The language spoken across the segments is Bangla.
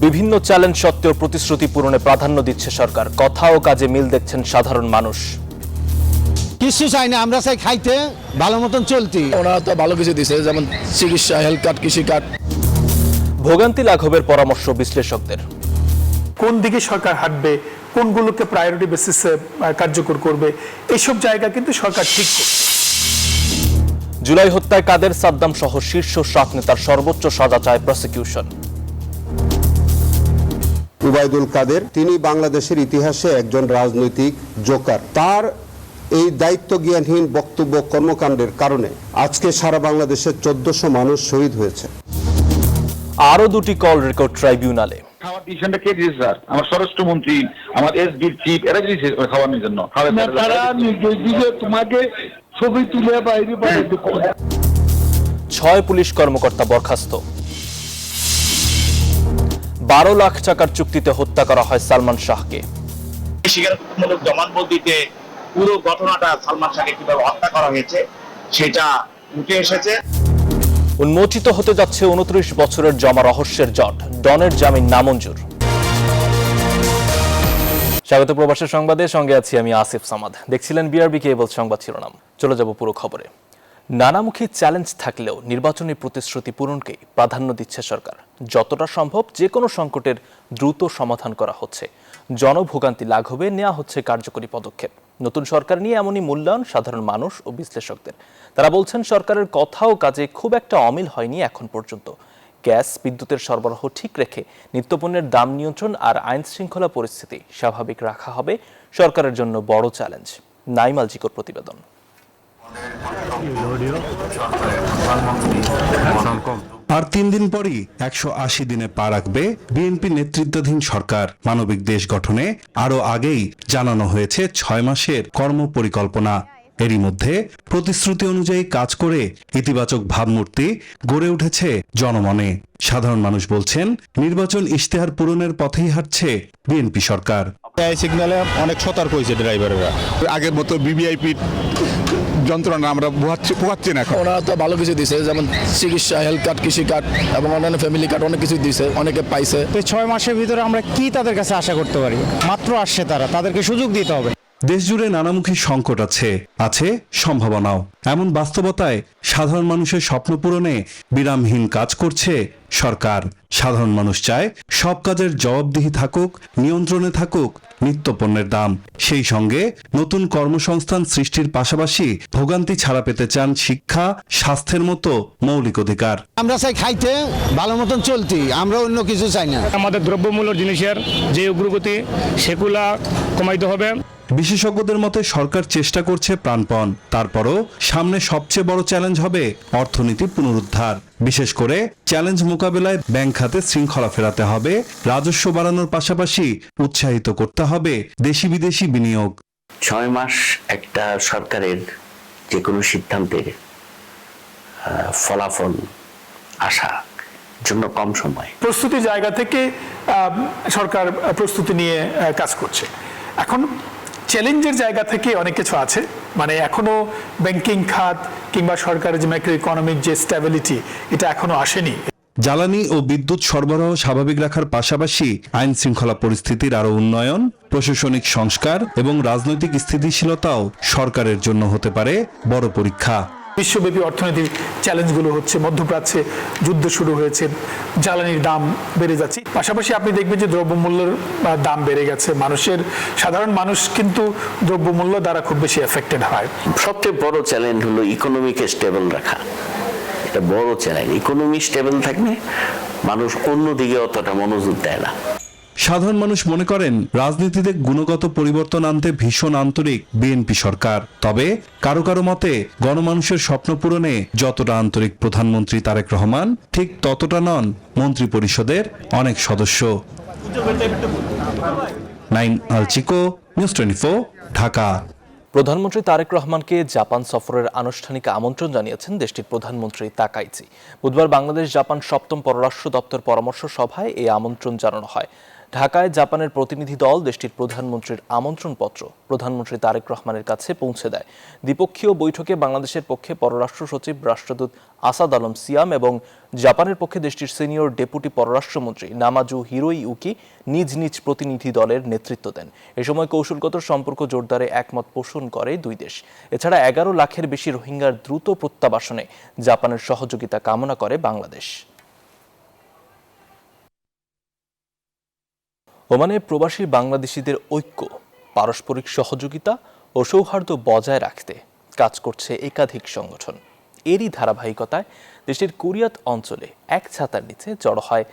বিভিন্ন চ্যালেঞ্জ সত্ত্বেও প্রতিশ্রুতি পূরণে প্রাধান্য দিচ্ছে সরকার। কথা ও কাজে মিল দেখছেন সাধারণ মানুষ। কিছু চাই না, আমরা চাই খাইতে, ভালো মতন চলতে। ওনারা তো ভালো কিছু দিছে, যেমন চিকিৎসা, হেলথ কার্ড, কৃষি কার্ড। ভোগান্তি লাঘবের পরামর্শ বিশ্লেষকদের। কোন দিকে সরকার হাঁটবে, কোনগুলোকে প্রায়োরিটি বেসিসে কার্যকর করবে, এইসব জায়গা কিন্তু সরকার ঠিক করছে। জুলাই হত্যায় কাদের সাদ্দাম সহ শীর্ষ 7 নেতার সর্বোচ্চ সাজা চায় প্রসিকিউশন। উবাইদুল কাদের, তিনি বাংলাদেশের ইতিহাসে একজন রাজনৈতিক জোকার। তার এই দায়িত্ব জ্ঞানহীন বক্তব্য, কর্মকাণ্ডের কারণে আজকে সারা বাংলাদেশে 1400 মানুষ শহীদ হয়েছে। আরো 2টি কল রেকর্ড ট্রাইব্যুনালে। খাওয়ার ডিসিশনটা কে দিয়েছে স্যার? আমার স্বরাষ্ট্রমন্ত্রী, আমার এসবির চিফ, এরা দিয়েছে খাওয়ানোর জন্য। তারা নির্দেশ দিলে তোমাকে ছবি তুলে বাইরে পাঠাতে। 6 পুলিশ কর্মকর্তা বরখাস্ত। 12 লাখ টাকার চুক্তিতে হত্যা করা হয় সালমান শাহকে। স্বীকারোক্তিমূলক জবানবন্দিতে পুরো ঘটনাটা সালমান শাহকে কিভাবে হত্যা করা হয়েছে সেটা উঠে এসেছে। উন্মোচিত হতে যাচ্ছে 29 বছরের জমা রহস্যের জট, ডনের জামিন নামঞ্জুর। স্বাগত প্রবাসী সংবাদে, সঙ্গে আছি আমি আসিফ সামাদ। দেখছিলেন বিআরবি কেবল সংবাদ শিরোনাম। চলে যাব পুরো খবরে। নানামুখী চ্যালেঞ্জ থাকলেও নির্বাচনী প্রতিশ্রুতি পূরণকেই প্রাধান্য দিচ্ছে সরকার। যতটা সম্ভব যে কোনো সংকটের দ্রুত সমাধান করা হচ্ছে। জনভোগান্তি লাঘবে নেওয়া হচ্ছে কার্যকরী পদক্ষেপ। নতুন সরকার নিয়ে এমনই মূল্যায়ন সাধারণ মানুষ ও বিশ্লেষকদের। তারা বলছেন, সরকারের কথা ও কাজে খুব একটা অমিল হয়নি এখন পর্যন্ত। গ্যাস, বিদ্যুতের সরবরাহ ঠিক রেখে নিত্যপণ্যের দাম নিয়ন্ত্রণ আর আইন শৃঙ্খলা পরিস্থিতি স্বাভাবিক রাখা হবে সরকারের জন্য বড় চ্যালেঞ্জ। নাইমাল জিকোর প্রতিবেদন। আর 3 দিন পরই 180 দিনে পা রাখবে বিএনপি নেতৃত্বাধীন সরকার। মানবিক দেশ গঠনে আরও আগেই জানানো হয়েছে 6 মাসের কর্মপরিকল্পনা। এরই মধ্যে প্রতিশ্রুতি অনুযায়ী কাজ করে ইতিবাচক ভাবমূর্তি গড়ে উঠেছে জনমনে। সাধারণ মানুষ বলছেন, নির্বাচন ইশতেহার পূরণের পথেই হাঁটছে বিএনপি সরকার। এই সিগন্যালে অনেক সতর্ক হয়েছে ড্রাইভাররা। আগের মতো ভিভিআইপি যন্ত্রণা আমরা পোহাচ্ছি না। ওনারা তো ভালো কিছু দিছে, যেমন চিকিৎসা, হেলথ কার্ড, কৃষি কার্ড এবং অন্যান্য ফ্যামিলি কার্ড, অনেক কিছু দিছে, অনেকে পাইছে। তো 6 মাসের ভিতরে আমরা কি তাদের কাছে আশা করতে পারি? মাত্র আসছে তারা, তাদেরকে সুযোগ দিতে হবে। দেশজুড়ে নানামুখী সংকট আছে সম্ভাবনাও। এমন বাস্তবতায় সাধারণ মানুষের স্বপ্ন পূরণে বিরামহীন কাজ করছে সরকার। সাধারণ মানুষ চায় সব কাজের জবাবদিহি থাকুক, নিয়ন্ত্রণে থাকুক নিত্যপণ্যের দাম। সেই সঙ্গে নতুন কর্মসংস্থান সৃষ্টির পাশাপাশি ভোগান্তি ছাড়া পেতে চান শিক্ষা, স্বাস্থ্যের মতো মৌলিক অধিকার। আমরা চাই খাইতে, ভালো মতন চলতে, আমরা অন্য কিছু চাই না। আমাদের দ্রব্যমূল্য জিনিসের যে অগ্রগতি সেগুলা কমাইতে হবে। বিশেষজ্ঞদের মতে সরকার চেষ্টা করছে প্রাণপণ। তারপরও সামনে সবচেয়ে বড় চ্যালেঞ্জ হবে অর্থনীতি পুনরুদ্ধার। বিশেষ করে চ্যালেঞ্জ মোকাবেলায় ব্যাংক খাতে শৃঙ্খলা ফেরাতে হবে, রাজস্ব বাড়ানোর পাশাপাশি উৎসাহিত করতে হবে দেশি বিদেশি বিনিয়োগ। 6 মাস একটা সরকারের যে কোনো সিদ্ধান্তের ফলাফল আসা জন্য কম সময়। প্রস্তুতি জায়গা থেকে সরকার প্রস্তুতি নিয়ে কাজ করছে। এখন চ্যালেঞ্জের জায়গা থেকে অনেক কিছু আছে, মানে এখনো ব্যাংকিং খাত কিংবা সরকারের যে ম্যাক্রো ইকোনমিক যে স্ট্যাবিলিটি, এটা এখনো আসেনি। জ্বালানি ও বিদ্যুৎ সরবরাহ স্বাভাবিক রাখার পাশাপাশি আইন শৃঙ্খলা পরিস্থিতির আরও উন্নয়ন, প্রশাসনিক সংস্কার এবং রাজনৈতিক স্থিতিশীলতাও সরকারের জন্য হতে পারে বড় পরীক্ষা। বিশ্বব্যাপী অর্থনৈতিক চ্যালেঞ্জগুলো হচ্ছে, মধ্যপ্রাচ্যে যুদ্ধ শুরু হয়েছে, জ্বালানির দাম বেড়ে যাচ্ছে, পাশাপাশি আপনি দেখবেন যে দ্রব্যমূল্যের দাম বেড়ে গেছে। সাধারণ মানুষ কিন্তু দ্রব্যমূল্য দ্বারা খুব বেশি এফেক্টেড হয়। সবচেয়ে বড় চ্যালেঞ্জ হলো ইকোনমিকে স্টেবল রাখা। এটা বড় চ্যালেঞ্জ। ইকোনমি স্টেবল থাকলে মানুষ অন্যদিকে অতটা মনোযোগ দেয় না। সাধারণ মানুষ মনে করেন, রাজনীতিতে গুণগত পরিবর্তন আনতে ভীষণ আন্তরিক বিএনপি সরকার। তবে কারো কারো মতে গণমানুষের স্বপ্ন পূরণে যতটা আন্তরিক প্রধানমন্ত্রী তারেক রহমান, ঠিক ততটা নন মন্ত্রী পরিষদের অনেক সদস্য। নাইমাল জিকো, নিউজ 24, ঢাকা। প্রধানমন্ত্রী তারেক রহমানকে জাপান সফরের আনুষ্ঠানিক আমন্ত্রণ জানিয়েছেন দেশটির প্রধানমন্ত্রী তাকাইচি। বুধবার বাংলাদেশ জাপান 7ম পররাষ্ট্র দপ্তর পরামর্শ সভায় এই আমন্ত্রণ জানানো হয়। ঢাকায় জাপানের প্রতিনিধি দল দেশটির প্রধানমন্ত্রীর আমন্ত্রণপত্র প্রধানমন্ত্রী তারেক রহমানের কাছে পৌঁছে দেয়। দ্বিপক্ষীয় বৈঠকে বাংলাদেশের পক্ষে পররাষ্ট্র সচিব রাষ্ট্রদূত আসাদ আলম সিয়াম এবং জাপানের পক্ষে দেশটির সিনিয়র ডেপুটি পররাষ্ট্রমন্ত্রী নামাজু হিরোইউকি নিজ নিজ প্রতিনিধি দলের নেতৃত্ব দেন। এ সময় কৌশলগত সম্পর্ক জোরদারে একমত পোষণ করে দুই দেশ। এছাড়া 11 লাখের বেশি রোহিঙ্গার দ্রুত প্রত্যাবাসনে জাপানের সহযোগিতা কামনা করে বাংলাদেশ। ওমানে প্রবাসী বাংলাদেশিদের ঐক্য, পারস্পরিক সহযোগিতা ও সৌহার্দ্য বজায় রাখতে কাজ করছে একাধিক সংগঠন। এরই ধারাবাহিকতায় দেশের কুরিয়াত অঞ্চলে এক ছাতার নিচে জড়ো হয়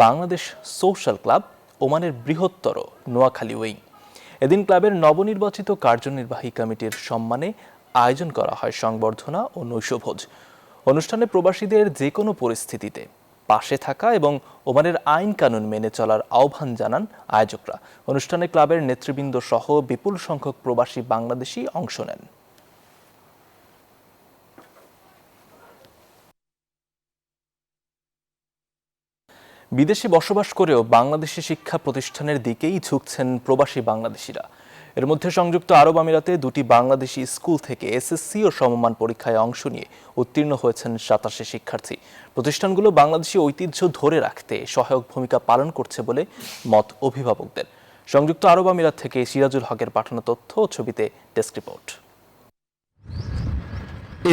বাংলাদেশ সোশ্যাল ক্লাব, ওমানের বৃহত্তর নোয়াখালী উইং। এদিন ক্লাবের নবনির্বাচিত কার্যনির্বাহী কমিটির সম্মানে আয়োজন করা হয় সংবর্ধনা ও নৈশভোজ। অনুষ্ঠানে প্রবাসীদের যে কোনো পরিস্থিতিতে পাশে থাকা এবং ওমানের আইন কানুন মেনে চলার আহ্বান জানান আয়োজকরা। অনুষ্ঠানে ক্লাবের নেতৃবৃন্দ সহ বিপুল সংখ্যক প্রবাসী বাংলাদেশি অংশ নেন। বিদেশে বসবাস করেও বাংলাদেশি শিক্ষা প্রতিষ্ঠানের দিকেই ঝুঁকছেন প্রবাসী বাংলাদেশিরা। এর মধ্যে সংযুক্ত আরব আমিরাতে দুটি বাংলাদেশি স্কুল থেকে এসএসসি ও সমমান পরীক্ষায় অংশ নিয়ে উত্তীর্ণ হয়েছেন 87 শিক্ষার্থী। প্রতিষ্ঠানগুলো বাংলাদেশি ঐতিহ্য ধরে রাখতে সহায়ক ভূমিকা পালন করছে বলে মত অভিভাবকদের। সংযুক্ত আরব আমিরাত থেকে সিরাজুল হকের পাঠানো তথ্য ও ছবিতে ডেস্ক রিপোর্ট।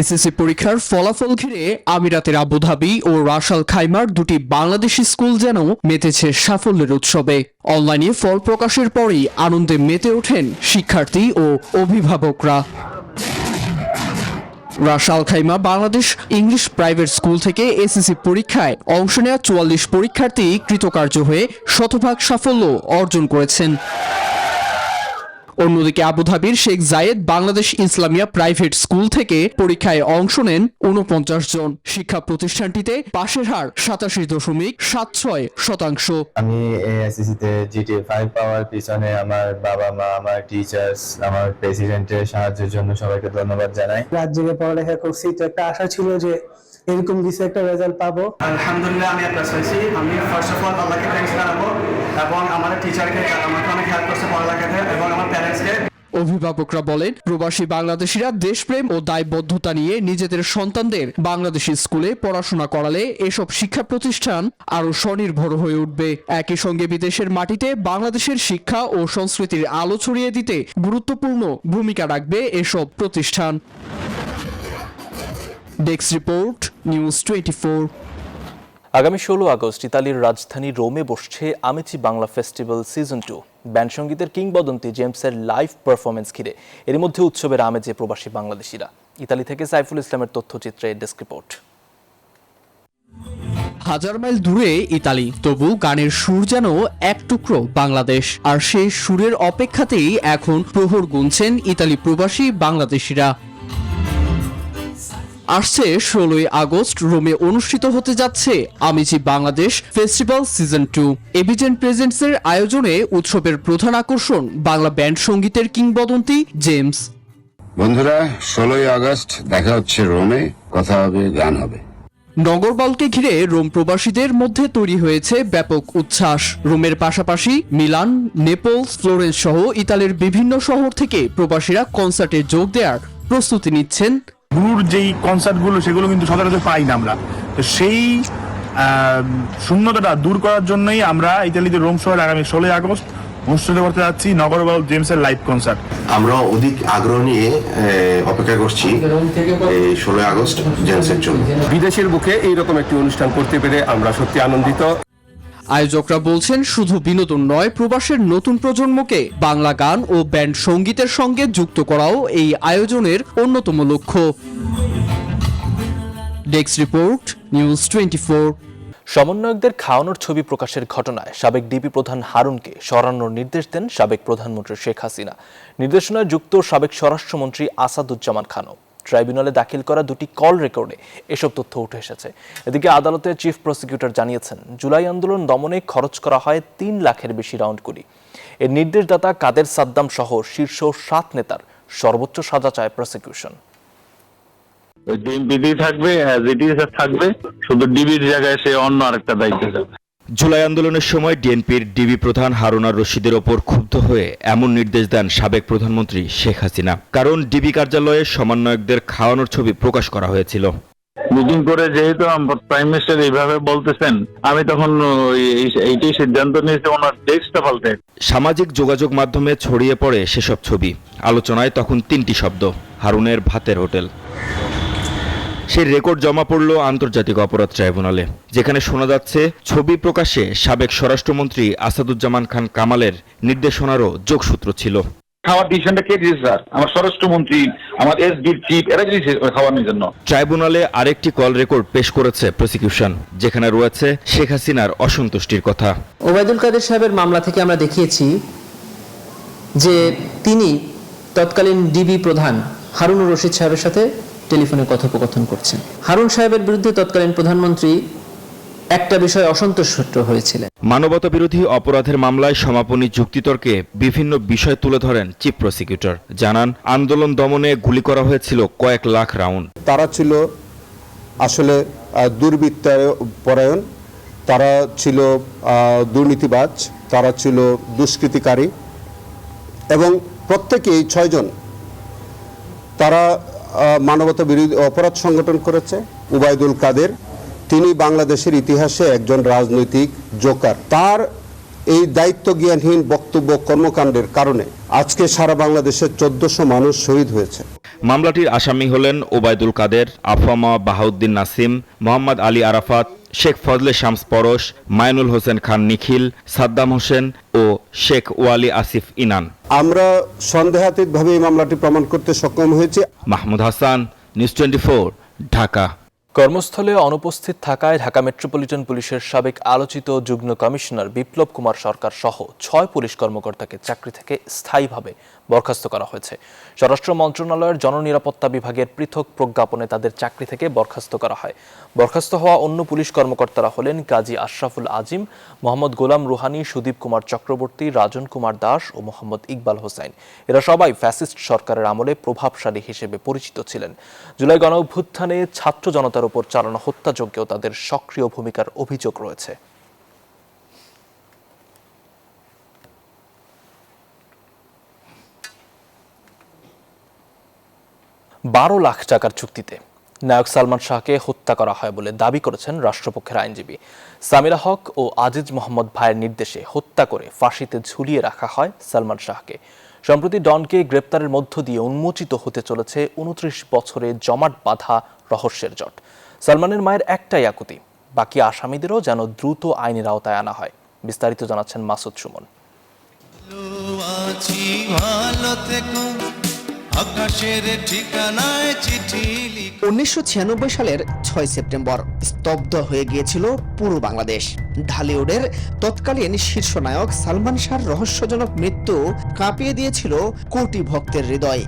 এসএসসি পরীক্ষার ফলাফল ঘিরে আমিরাতের আবুধাবি ও রাস আল খাইমার দুটি বাংলাদেশি স্কুল যেন মেতেছে সাফল্যের উৎসবে। অনলাইনে ফল প্রকাশের পরই আনন্দে মেতে ওঠেন শিক্ষার্থী ও অভিভাবকরা। Ras Al Khaimah Bangladesh English private school থেকে এসএসসি পরীক্ষায় অংশ নেওয়া 44 পরীক্ষার্থী কৃতকার্য হয়ে শতভাগ সাফল্য অর্জন করেছেন। অন্যদিকে আবুধাবির শেখ জায়েদ বাংলাদেশ ইসলামিয়া প্রাইভেট স্কুল থেকে পরীক্ষায় অংশ নেন 49 জন। শিক্ষা প্রতিষ্ঠানটিতে পাশের হার 87.76%। আমি এসএসসিতে জিটিএ 5 পাওয়ার পিছনে আমার বাবা মা, আমার টিচার্স, আমার প্রেসিডেন্টের সাহায্যের জন্য সবাইকে ধন্যবাদ জানাই। রাত জেগে পড়ালেখা করছি, তো একটা আশা ছিল যে এরকম কিছু একটা রেজাল্ট পাবো। আলহামদুলিল্লাহ আমি পাস হয়েছি। আমি ফার্স্ট অফ অল আল্লাহকে থ্যাঙ্কস জানাবো এবং আমার টিচারকে আমাকে অনেক হেল্প করছে পড়ালেখাতে এবং আমার প্যারেন্টসকে। অভিভাবকরা বলেন প্রবাসী বাংলাদেশিরা দেশপ্রেম ও দায়বদ্ধতা নিয়ে নিজেদের সন্তানদের বাংলাদেশি স্কুলে পড়াশোনা করালে এসব শিক্ষা প্রতিষ্ঠান আরো স্বনির্ভর হয়ে উঠবে। একই সঙ্গে বিদেশের মাটিতে বাংলাদেশের শিক্ষা ও সংস্কৃতির আলো ছড়িয়ে দিতে গুরুত্বপূর্ণ ভূমিকা রাখবে এসব প্রতিষ্ঠান। Desk report, news 24। আগামী 16 আগস্ট ইতালির রাজধানী রোমে বসছে আমিচি বাংলা ফেস্টিভ্যাল সিজন 2। ব্যান্ড সঙ্গীতের কিংবদন্তি জেমসের লাইভ পারফরমেন্স ঘিরে এর মধ্যে উৎসবের আমেজে প্রবাসী বাংলাদেশিরা। ইতালি থেকে সাইফুল ইসলামের তথ্যচিত্রে ডেস্ক রিপোর্ট। হাজার মাইল দূরে ইতালি, তবু গানের সুর যেন এক টুকরো বাংলাদেশ। আর সেই সুরের অপেক্ষাতেই এখন প্রহর গুনছেন ইতালি প্রবাসী বাংলাদেশিরা। আসছে 16 আগস্ট রোমে অনুষ্ঠিত হতে যাচ্ছে আমিচি বাংলাদেশ ফেস্টিভ্যাল সিজন 2। এভিজেন্ট প্রেজেন্টসের আয়োজনে উৎসবের প্রধান আকর্ষণ বাংলা ব্যান্ড সঙ্গীতের কিংবদন্তি জেমস। বন্ধুরা, 16 আগস্ট দেখা হচ্ছে রোমে, কথা হবে, গান হবে। নগরবাউলকে ঘিরে রোম প্রবাসীদের মধ্যে তৈরি হয়েছে ব্যাপক উচ্ছ্বাস। রোমের পাশাপাশি মিলান, নেপলস, ফ্লোরেন্স সহ ইতালির বিভিন্ন শহর থেকে প্রবাসীরা কনসার্টে যোগ দেওয়ার প্রস্তুতি নিচ্ছেন। গুরুর যেই কনসার্টগুলো সেগুলো কিন্তু সচরাচর পাই না আমরা, তো সেই শূন্যতাটা দূর করার জন্যই আমরা ইতালিতে রোম শহরে আগামী 16 আগস্ট অনুষ্ঠিত করতে যাচ্ছি নগরবাউল জেমসের লাইভ কনসার্ট। আমরা অধিক আগ্রহ নিয়ে অপেক্ষা করছি এই 16 আগস্ট জেমসের জন্য। বিদেশের বুকে এইরকম একটি অনুষ্ঠান করতে পেরে আমরা সত্যি আনন্দিত। আয়োজকরা বলছেন শুধু বিনোদন নয়, প্রবাসের নতুন প্রজন্মকে বাংলা গান ও ব্যান্ড সঙ্গীতের সঙ্গে যুক্ত করাও এই আয়োজনের অন্যতম লক্ষ্য। Desk report, news 24। সমন্বয়কদের খাওয়ানোর ছবি প্রকাশের ঘটনায় সাবেক ডিবি প্রধান হারুনকে সরানোর নির্দেশ দেন সাবেক প্রধানমন্ত্রী শেখ হাসিনা। নির্দেশনায় যুক্ত সাবেক স্বরাষ্ট্রমন্ত্রী আসাদুজ্জামান খানও। ট্রাইব্যুনালে দাখিল করা দুটি কল রেকর্ডে এসব তথ্য উঠে এসেছে। এদিকে আদালতের চিফ প্রসিকিউটর জানিয়েছেন, জুলাই আন্দোলন দমনে খরচ করা হয় 3 লাখের বেশি রাউন্ড গুলি। এর নির্দেশদাতা কাদের সাদ্দাম সহ শীর্ষ 7 নেতার সর্বোচ্চ সাজা চায় প্রসিকিউশন। বিধি থাকবে, থাকবে, শুধু ডিবির জায়গায় সে অন্য আরেকটা দায়িত্ব যাবে। জুলাই আন্দোলনের সময় ডিএনপির ডিবি প্রধান হারুন আর রশিদের ওপর ক্ষুব্ধ হয়ে এমন নির্দেশ দেন সাবেক প্রধানমন্ত্রী শেখ হাসিনা। কারণ ডিবি কার্যালয়ে সমন্বয়কদের খাওয়ানোর ছবি প্রকাশ করা হয়েছিল। মিটিং করে যেহেতু প্রাইম মিনিস্টার এইভাবে বলতেছেন, আমি তখন এইটাই সিদ্ধান্ত নিয়েছি ওনার ডেস্কটা পাল্টে। সামাজিক যোগাযোগ মাধ্যমে ছড়িয়ে পড়ে সেসব ছবি। আলোচনায় তখন 3টি শব্দ: হারুনের ভাতের হোটেল। সেই রেকর্ড জমা পড়ল আন্তর্জাতিক অপরাধ ট্রাইব্যুনালে, যেখানে শোনা যাচ্ছে ছবি প্রকাশে সাবেক স্বরাষ্ট্রমন্ত্রী আসাদুজ্জামান খান কামালের নির্দেশনারও যোগসূত্র ছিল। খাওয়ার ডিসিশনটা কে দিয়েছে স্যার? আমার স্বরাষ্ট্রমন্ত্রী, আমার এসবির চিফ, এরা দিয়েছে খাওয়ানোর জন্য। ট্রাইব্যুনালে আরেকটি কল রেকর্ড পেশ করেছে প্রসিকিউশন, যেখানে রয়েছে শেখ হাসিনার অসন্তুষ্টির কথা। ওবায়দুল কাদের সাহেবের মামলা থেকে আমরা দেখিয়েছি যে তিনি তৎকালীন ডিবি প্রধান হারুন রশিদ সাহেবের সাথে টেলিফোনে কথোপকথন করছেন। হারুন সাহেবের বিরুদ্ধে তৎকালীন প্রধানমন্ত্রী একটা বিষয়ে অসন্তুষ্ট হয়েছিলেন। মানবতা বিরোধী অপরাধের মামলায় সমাপনী যুক্তিতর্কে বিভিন্ন বিষয় তুলে ধরেন চিফ প্রসিকিউটর। জানান, আন্দোলন দমনে গুলি করা হয়েছিল কয়েক লাখ রাউন্ড। তারা ছিল আসলে দুর্বৃত্তপরায়ণ, তারা ছিল দুর্নীতিবাজ, তারা ছিল দুষ্কৃতিকারী এবং প্রত্যেকেই 6 জন তারা মানবতা বিরোধী অপরাধ সংগঠন করেছে। ওবায়দুল কাদের, তিনি বাংলাদেশের ইতিহাসে একজন রাজনৈতিক জোকার। তার এই দায়িত্বজ্ঞানহীন বক্তব্য কর্মকাণ্ডের কারণে আজকে সারা বাংলাদেশে 1400 মানুষ শহীদ হয়েছে। মামলাটির আসামি হলেন ওবায়দুল কাদের, আফামা বাহাউদ্দিন নাসিম, মোহাম্মদ আলী আরাফাত, শেখ ফজলে শামস পরশ, মাইনুল হোসেন খান নিখিল, সাদ্দাম হোসেন ও শেখ ওয়ালি আসিফ ইনান। আমরা সন্দেহাতীতভাবে এই মামলাটি প্রমাণ করতে সক্ষম হয়েছে। মাহমুদ হাসান, নিউজ 24, ঢাকা। কর্মস্থলে অনুপস্থিত থাকায় ঢাকা মেট্রোপলিটন পুলিশের সাবেক আলোচিত যুগ্ম কমিশনার বিপ্লব কুমার সরকার সহ 6 পুলিশ কর্মকর্তাকে চাকরি থেকে স্থায়ীভাবে বরখাস্ত করা হয়েছে। স্বরাষ্ট্র মন্ত্রণালয়ের জননিরাপত্তা বিভাগের পৃথক প্রজ্ঞাপনে তাদের চাকরি থেকে বরখাস্ত করা হয়। বরখাস্ত হওয়া অন্য পুলিশ কর্মকর্তারা হলেন কাজী আশরাফুল আজিম, মোহাম্মদ গোলাম রুহানি, সুদীপ কুমার চক্রবর্তী, রাজন কুমার দাস ও মোহাম্মদ ইকবাল হোসেন। এরা সবাই ফ্যাসিস্ট সরকারের আমলে প্রভাবশালী হিসেবে পরিচিত ছিলেন। জুলাই গণঅভ্যুত্থানে ছাত্র জনতার উপর চালানো হত্যাযজ্ঞেও তাদের সক্রিয় ভূমিকার অভিযোগ রয়েছে। $12 লাখ টাকার চুক্তিতে নায়ক সালমান শাহকে হত্যা করা হয় বলে দাবি করেছেন রাষ্ট্রপক্ষের আইনজীবী। সামিরা হক ও আজিজ মোহাম্মদ ভাইয়ের নির্দেশে হত্যা করে ফাঁসিতে ঝুলিয়ে রাখা হয় সালমান শাহকে। সম্প্রতি ডনকে গ্রেপ্তারের মধ্য দিয়ে উন্মোচিত হতে চলেছে 29 বছরে জমাট বাঁধা রহস্যের জট। সালমানের মায়ের একটাই আকুতি, বাকি আসামিদেরও যেন দ্রুত আইনের আওতায় আনা হয়। বিস্তারিত জানাচ্ছেন মাসুদ সুমন। 1996 সালের 6 সেপ্টেম্বর স্তব্ধ হয়ে গিয়েছিল পুরো বাংলাদেশ। ঢালিউডের তৎকালীন শীর্ষ নায়ক সালমান শাহর রহস্যজনক মৃত্যু কাঁপিয়ে দিয়েছিল কোটি ভক্তের হৃদয়।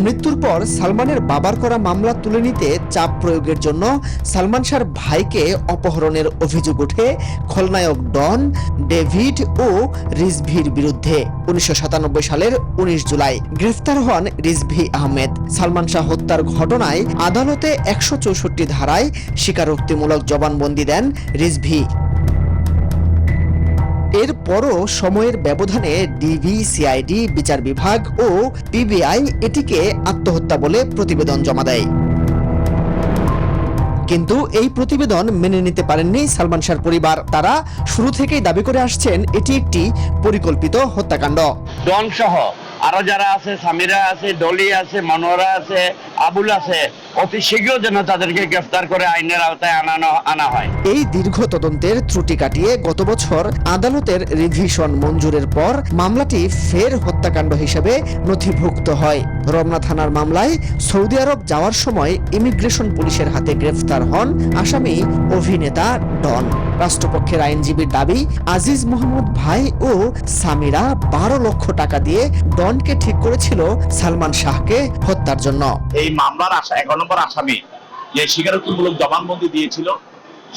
মৃত্যুর পর সালমানের বাবার করা মামলা তুলে নিতে চাপ প্রয়োগের জন্য সালমান শাহর ভাইকে অপহরণের অভিযোগ ওঠে খলনায়ক ডন, ডেভিড ও রিজভির বিরুদ্ধে। 1997 সালের 19 জুলাই গ্রেফতার হন রিজভি আহমেদ। সালমান শাহ হত্যার ঘটনায় আদালতে 164 ধারায় স্বীকারোক্তিমূলক জবানবন্দি দেন রিজভি। এরপরও সময়ের ব্যবধানে ডিবি, সিআইডি, বিচার বিভাগ ও পিবিআই এটিকে আত্মহত্যা বলে প্রতিবেদন জমা দেয়। কিন্তু এই প্রতিবেদন মেনে নিতে পারেননি সালমান শাহর পরিবার। তারা শুরু থেকেই দাবি করে আসছেন এটি একটি পরিকল্পিত হত্যাকাণ্ড। ডন সহ আরো যারা আছে, সামিরা আছে, ডলি আছে, মনোয়ারা আছে, আবুল আছে, অতি শীঘ্র যেন তাদেরকে গ্রেফতার করে আইনের আওতায় আনা হয়। এই দীর্ঘ তদন্তের ত্রুটি কাটিয়ে গত বছর আদালতের রিভিশন মঞ্জুরের পর মামলাটি ফের হত্যাকাণ্ড হিসেবে নথিভুক্ত হয়। রমনা থানার মামলায় সৌদি আরব যাওয়ার সময় ইমিগ্রেশন পুলিশের হাতে গ্রেফতার হন আসামি অভিনেতা ডন। রাষ্ট্রপক্ষের আইনজীবীর দাবি, আজিজ মোহাম্মদ ভাই ও সামিরা 12 লক্ষ টাকা দিয়ে ডনকে ঠিক করেছিল সালমান শাহকে হত্যার জন্য। এই মামলার 11 নম্বর আসামি যে স্বীকারোক্তিমূলক জবানবন্দি দিয়েছিল,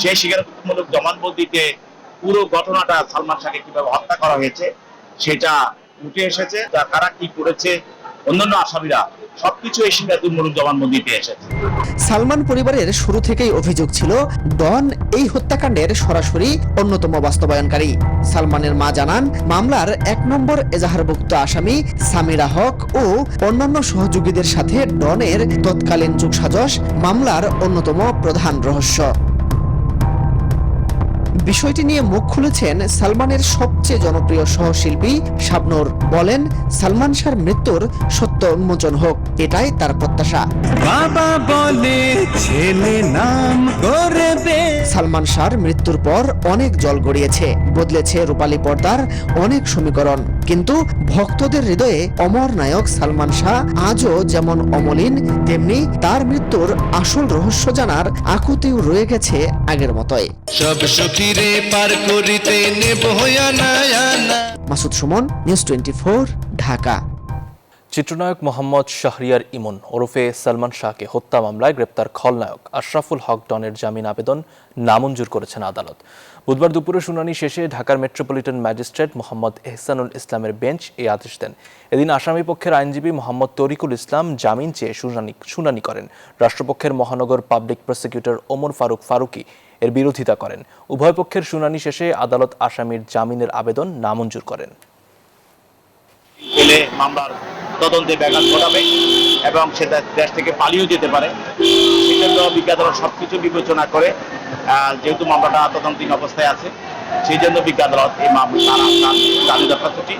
সেই স্বীকারোক্তিমূলক জবানবন্দিতে পুরো ঘটনাটা সালমান শাহকে কিভাবে হত্যা করা হয়েছে সেটা উঠে এসেছে। কারা কি করেছে, অন্যান্য আসামিরা সবকিছু এই স্বীকারোক্তিমূলক জবানবন্দি পেয়ে এসেছে। সালমান পরিবারের শুরু থেকেই অভিযোগ ছিল ডন এই হত্যাকাণ্ডের সরাসরি অন্যতম বাস্তবায়নকারী। সালমানের মা জানান, মামলার 1 নম্বর এজাহারভুক্ত আসামি সামিরা হক ও অন্যান্য সহযোগীদের সাথে ডনের তৎকালীন যোগসাজশ মামলার অন্যতম প্রধান রহস্য। বিষয়টি নিয়ে মুখ খুলেছেন সালমানের সবচেয়ে জনপ্রিয় সহশিল্পী শাবনূর। বলেন, সালমান শাহর মৃত্যুর সত্য উন্মোচন হোক, এটাই তার প্রত্যাশা। বাবা বলে ছেলে নাম করবে। সালমান শাহর মৃত্যুর পর অনেক জল গড়িয়েছে, বদলেছে রূপালী পর্দার অনেক সমীকরণ, কিন্তু ভক্তদের হৃদয়ে অমর নায়ক সালমান শাহ আজও যেমন অমলিন, তেমনি তার মৃত্যুর আসল রহস্য জানার আকুতিও রয়ে গেছে আগের মতোই। সব সখীরে পার করিতে নেব না। মাসুদ সুমন, নিউজ 24, ঢাকা। চিত্রনায়ক মোহাম্মদ শাহরিয়ার ইমন ওরফে সালমান শাহকে হত্যা মামলায় গ্রেপ্তার খলনায়ক আশরাফুল হক ডনের জামিন আবেদন নামঞ্জুর করেছেন আদালত। বুধবার দুপুরে শুনানি শেষে ঢাকার মেট্রোপলিটন ম্যাজিস্ট্রেট মোহাম্মদ এহসানুল ইসলামের বেঞ্চ এই আদেশ দেন। এদিন আসামি পক্ষের আইনজীবী মোহাম্মদ তরিকুল ইসলাম জামিন চেয়ে শুনানি করেন। রাষ্ট্রপক্ষের মহানগর পাবলিক প্রসিকিউটর ওমর ফারুক ফারুকি এর বিরোধিতা করেন। উভয় পক্ষের শুনানি শেষে আদালত আসামির জামিনের আবেদন নামঞ্জুর করেন। মামলার তদন্তে ব্যাঘাত ঘটাবে এবং সেটা দেশ থেকে পালিয়েও যেতে পারে। সেজন্য বিজ্ঞ আদালত সবকিছু বিবেচনা করে, যেহেতু মামলাটা তদন্তাধীন অবস্থায় আছে, সেই জন্য বিজ্ঞ আদালত এই মামলার জামিন দরখাস্তটি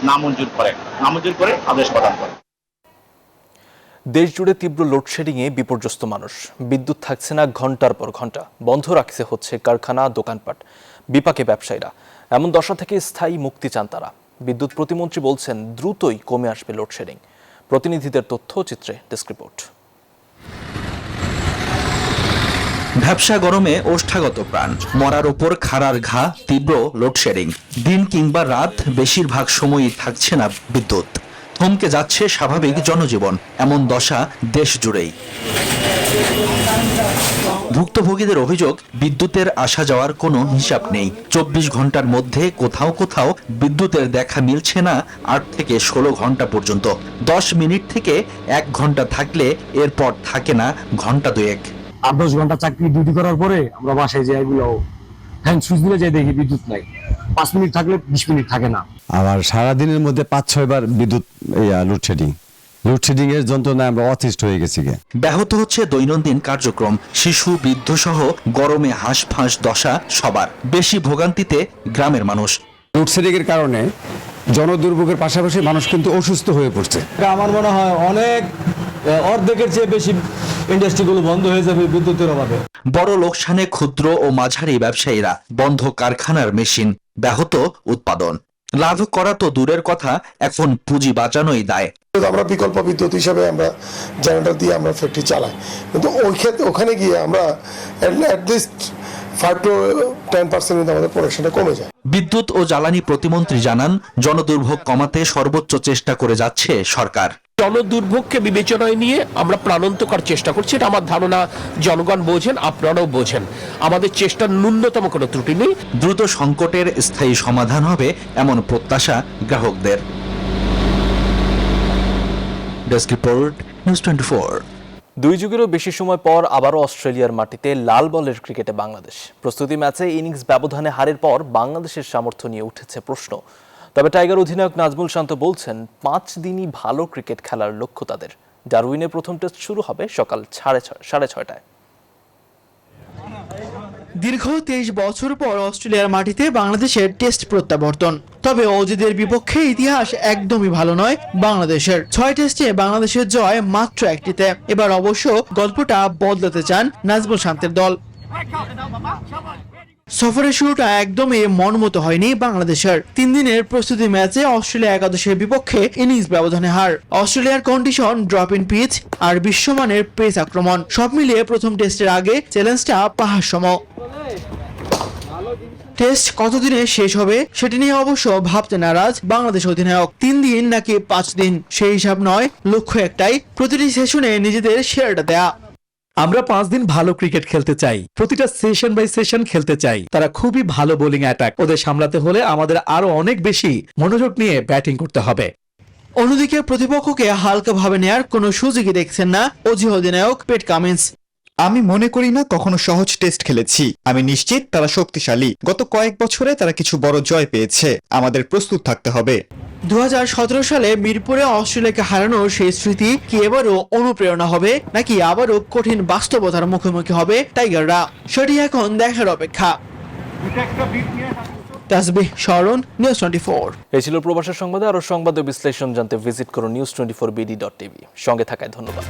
নামঞ্জুর করে আদেশ প্রদান করে। দেশজুড়ে তীব্র লোডশেডিংয়ে বিপর্যস্ত মানুষ। বিদ্যুৎ থাকছে না ঘন্টার পর ঘন্টা, বন্ধ রাখতে হচ্ছে কারখানা, দোকানপাট, বিপাকে ব্যবসায়ীরা। এমন দশা থেকে স্থায়ী মুক্তি চান তারা। বিদ্যুৎ প্রতিমন্ত্রী বলছেন, দ্রুতই কমে আসবে লোডশেডিং। প্রতিনিধিদের তথ্যচিত্রে ডেস্ক রিপোর্ট। ভ্যাপসা গরমে ওষ্ঠাগত প্রাণ, মরার উপর খাড়ার ঘা, তীব্র লোডশেডিং। দিন কিংবা রাত বেশিরভাগ সময়ই থাকছে না বিদ্যুৎ। থমকে যাচ্ছে স্বাভাবিক জনজীবন। এমন দশা দেশ জুড়েই। ভুক্তভোগীদের অভিযোগ, বিদ্যুতের আসা যাওয়ার কোনো হিসাব নেই। 24 ঘন্টার মধ্যে কোথাও কোথাও বিদ্যুতের দেখা মিলছে না 8 থেকে 16 ঘন্টা পর্যন্ত। 10 মিনিট থেকে 1 ঘন্টা থাকলে এরপর থাকে না ঘন্টা দুয়েক। 8-10 ঘন্টা চাকরি ডিউটি করার পরে আমরা বাসায় যাই, এগুলো ফ্যান সুইচ দিলে যাই দেখি বিদ্যুৎ নাই। 5 মিনিট থাকলে 20 মিনিট থাকে না। আবার সারাদিনের মধ্যে 5-6 বার বিদ্যুৎ লোডশেডিং এর যন্ত্রণায় আমরা অতিষ্ঠ হয়ে গেছি। ব্যাহত হচ্ছে দৈনন্দিন কার্যক্রম। শিশু, বৃদ্ধ সহ গরমে হাঁসফাঁস দশা সবার। বেশি ভোগান্তিতে গ্রামের মানুষ। লোডশেডিং এর কারণে জনদুর্ভোগের পাশাপাশি মানুষ কিন্তু অসুস্থ হয়ে পড়ছে। আমার মনে হয় অনেক অর্ধেকের চেয়ে বেশি ইন্ডাস্ট্রিগুলো বন্ধ হয়ে যাবে বিদ্যুতের অভাবে। বড় লোকসানে ক্ষুদ্র ও মাঝারি ব্যবসায়ীরা। বন্ধ কারখানার মেশিন, ব্যাহত উৎপাদন। লাভ করা তো দূরের কথা, এখন পুঁজি বাঁচানোই দায়। আমরা বিকল্প বিদ্যুৎ হিসাবে আমরা জেনারেটর দিয়ে আমরা ফ্যাক্টরি চালাই, কিন্তু ওখানে গিয়ে আমরা অ্যাটলিস্ট 5 to 10% আমাদের প্রোডাকশনটা কমে যায়। বিদ্যুৎ ও জ্বালানি প্রতিমন্ত্রী জানান, জনদুর্ভোগ কমাতে সর্বোচ্চ চেষ্টা করে যাচ্ছে সরকার। জনদুর্ভোগকে বিবেচনায় নিয়ে আমরা প্রাণান্তকর চেষ্টা করছি। এটা আমার ধারণা জনগণ বোঝেন, আপনারাও বোঝেন। আমাদের চেষ্টার ন্যূনতম কোনো ত্রুটি নেই। দ্রুত সংকটের স্থায়ী সমাধান হবে এমন প্রত্যাশা গ্রাহকদের। Desk report, news 24। 2 যুগেরও বেশি সময় পর আবারও অস্ট্রেলিয়ার মাটিতে লাল বলের ক্রিকেটে বাংলাদেশ। প্রস্তুতি ম্যাচে ইনিংস ব্যবধানে হারের পর বাংলাদেশের সামর্থ্য নিয়ে উঠেছে প্রশ্ন। তবে টাইগার অধিনায়ক নাজমুল শান্ত বলছেন, 5 দিনই ভালো ক্রিকেট খেলার লক্ষ্য তাদের। ডারউইনে প্রথম টেস্ট শুরু হবে সকাল 6:30টায়। দীর্ঘ 23 বছর পর অস্ট্রেলিয়ার মাটিতে বাংলাদেশের টেস্ট প্রত্যাবর্তন। তবে অজিদের বিপক্ষে ইতিহাস একদমই ভালো নয় বাংলাদেশের। 6 টেস্টে বাংলাদেশের জয় মাত্র 1টিতে। এবার অবশ্য গল্পটা বদলাতে চান নাজমুল শান্তের দল। সফরের শুরুটা একদমই মনমতো হয়নি বাংলাদেশের। 3 দিনের প্রস্তুতি ম্যাচে অস্ট্রেলিয়া একাদশের বিপক্ষে ইনিংস ব্যবধানে হার। অস্ট্রেলিয়ার কন্ডিশন, ড্রপ ইন পিচ আর বিশ্বমানের পেস আক্রমণ, সব মিলিয়ে প্রথম টেস্টের আগে চ্যালেঞ্জটা পাহাড় সম। টেস্ট কতদিনে শেষ হবে সেটি নিয়ে অবশ্য ভাবতে নারাজ বাংলাদেশ অধিনায়ক। 3 দিন নাকি 5 দিন সেই হিসাব নয়, লক্ষ্য একটাই, প্রতিটি সেশনে নিজেদের সেরাটা দেয়া। আমরা 5 দিন ভালো ক্রিকেট খেলতে চাই, প্রতিটা সেশন বাই সেশন খেলতে চাই। তারা খুবই ভালো বোলিং অ্যাটাক, ওদের সামলাতে হলে আমাদের আরো অনেক বেশি মনোযোগ নিয়ে ব্যাটিং করতে হবে। অন্যদিকে প্রতিপক্ষকে হালকাভাবে নেয়ার কোনো সুযোগই দেখছেন না অজি অধিনায়ক পেট কামিন্স। আমি মনে করি না কখনো সহজ টেস্ট খেলেছি। আমি নিশ্চিত তারা শক্তিশালী। গত কয়েক বছরে তারা কিছু বড় জয় পেয়েছে। আমাদের প্রস্তুত থাকতে হবে। 2017 সালে মিরপুরে অস্ট্রেলিয়াকে হারানোর সেই স্মৃতি কি এবারও অনুপ্রেরণা হবে, নাকি আবারও কঠিন বাস্তবতার মুখোমুখি হবে টাইগাররা? সেটি এখন দেখার অপেক্ষা। তাসবিহ শরণ, নিউজ 24। এই ছিল প্রবাসের সংবাদে। আরও সংবাদ ও বিশ্লেষণ জানতে ভিজিট করুন news24bd.tv। সঙ্গে থাকায় ধন্যবাদ।